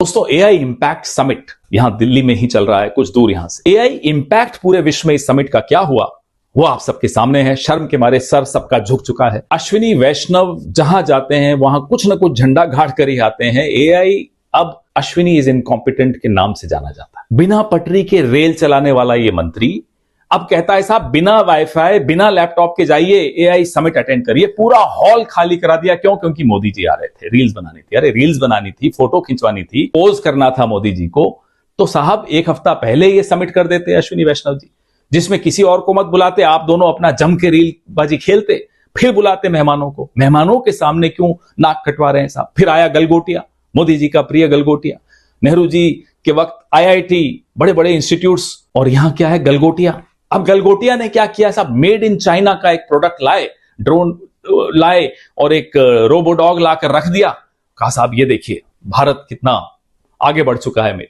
दोस्तों AI impact summit यहां दिल्ली में ही चल रहा है, कुछ दूर यहां से। एआई इंपैक्ट पूरे विश्व में इस समिट का क्या हुआ वो आप सबके सामने है। शर्म के मारे सर सबका झुक चुका है। अश्विनी वैष्णव जहां जाते हैं वहां कुछ ना कुछ झंडा गाड़ कर ही आते हैं। एआई अब अश्विनी इज इनकॉम्पिटेंट के नाम से जाना जाता है। बिना पटरी के रेल चलाने वाला ये मंत्री अब कहता है साहब बिना वाईफाई बिना लैपटॉप के जाइए एआई समिट अटेंड करिए। पूरा हॉल खाली करा दिया। क्यों? क्योंकि मोदी जी आ रहे थे, रील्स बनानी थी। अरे रील्स बनानी थी, फोटो खिंचवानी थी, पोज करना था मोदी जी को, तो साहब एक हफ्ता पहले ये समिट कर देते अश्विनी वैष्णव जी, जिसमें किसी और को मत बुलाते, आप दोनों अपना जम के रील बाजी खेलते, फिर बुलाते मेहमानों को। मेहमानों के सामने क्यों नाक कटवा रहे हैं साहब? फिर आया गलगोटिया, मोदी जी का प्रिय गलगोटिया। नेहरू जी के वक्त आईआईटी, बड़े बड़े इंस्टीट्यूट्स, और यहां क्या है? गलगोटिया। अब गलगोटिया ने क्या किया साहब? मेड इन चाइना का एक प्रोडक्ट लाए, ड्रोन लाए और एक रोबोडॉग लाकर रख दिया। कहा साहब ये देखिए भारत कितना आगे बढ़ चुका है।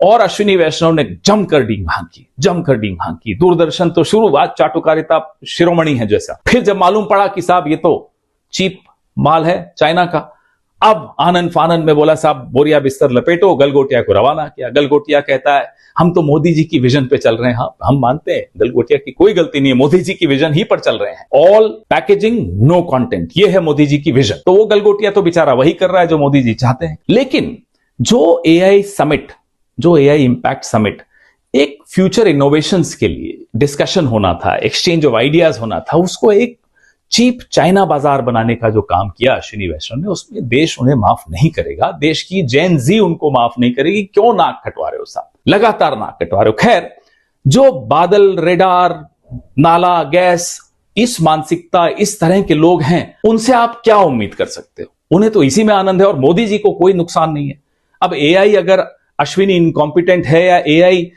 और अश्विनी वैष्णव ने जमकर डींग हांकी। दूरदर्शन तो शुरुआत चाटुकारिता शिरोमणि है जैसा। फिर जब मालूम पड़ा कि साहब ये तो चीप माल है चाइना का, अब आनंद फानंद में बोला साहब बोरिया बिस्तर लपेटो, गलगोटिया को रवाना किया। गलगोटिया कहता है हम तो मोदी जी की विजन पे चल रहे हैं। हाँ, हम मानते हैं गलगोटिया की कोई गलती नहीं है, मोदी जी की विजन ही पर चल रहे हैं। ऑल पैकेजिंग नो कंटेंट, ये है मोदी जी की विजन। तो वो गलगोटिया तो बेचारा वही कर रहा है जो मोदी जी चाहते हैं। लेकिन जो एआई समिट, जो एआई इंपैक्ट समिट एक फ्यूचर इनोवेशंस के लिए डिस्कशन होना था, एक्सचेंज ऑफ आइडियाज होना था, उसको एक चीप चाइना बाजार बनाने का जो काम किया अश्विनी वैष्णव ने, उसमें देश उन्हें माफ नहीं करेगा। देश की जेन जी उनको माफ नहीं करेगी। क्यों नाक कटवा रहे हो साहब? लगातार नाक कटवा रहे हो। खैर, जो बादल, रेडार, नाला, गैस, इस मानसिकता, इस तरह के लोग हैं, उनसे आप क्या उम्मीद कर सकते हो? उन्हें तो इसी में आनंद है और मोदी जी को कोई नुकसान नहीं है। अब एआई अगर अश्विनी इनकॉम्पिटेंट है या एआई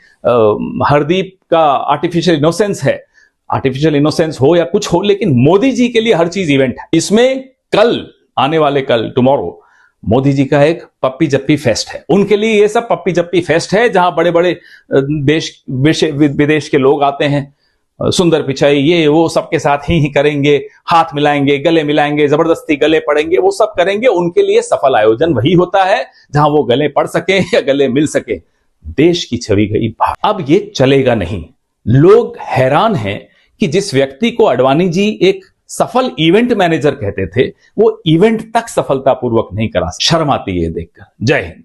हरदीप का आर्टिफिशियल इनोसेंस है, आर्टिफिशियल इनोसेंस हो या कुछ हो, लेकिन मोदी जी के लिए हर चीज इवेंट है। इसमें कल आने वाले टुमारो मोदी जी का एक पप्पी जप्पी फेस्ट है। उनके लिए ये सब पप्पी जप्पी फेस्ट है, जहां बड़े बड़े देश विदेश के लोग आते हैं। सुंदर पिचाई, ये वो सबके साथ ही करेंगे, हाथ मिलाएंगे, गले मिलाएंगे, जबरदस्ती गले पड़ेंगे, वो सब करेंगे। उनके लिए सफल आयोजन वही होता है जहां वो गले पड़ सके या गले मिल सके। देश की छवि गई बाहर। अब ये चलेगा नहीं। लोग हैरान हैं कि जिस व्यक्ति को अडवाणी जी एक सफल इवेंट मैनेजर कहते थे, वो इवेंट तक सफलतापूर्वक नहीं करा। शर्म आती है देखकर। जय हिंद।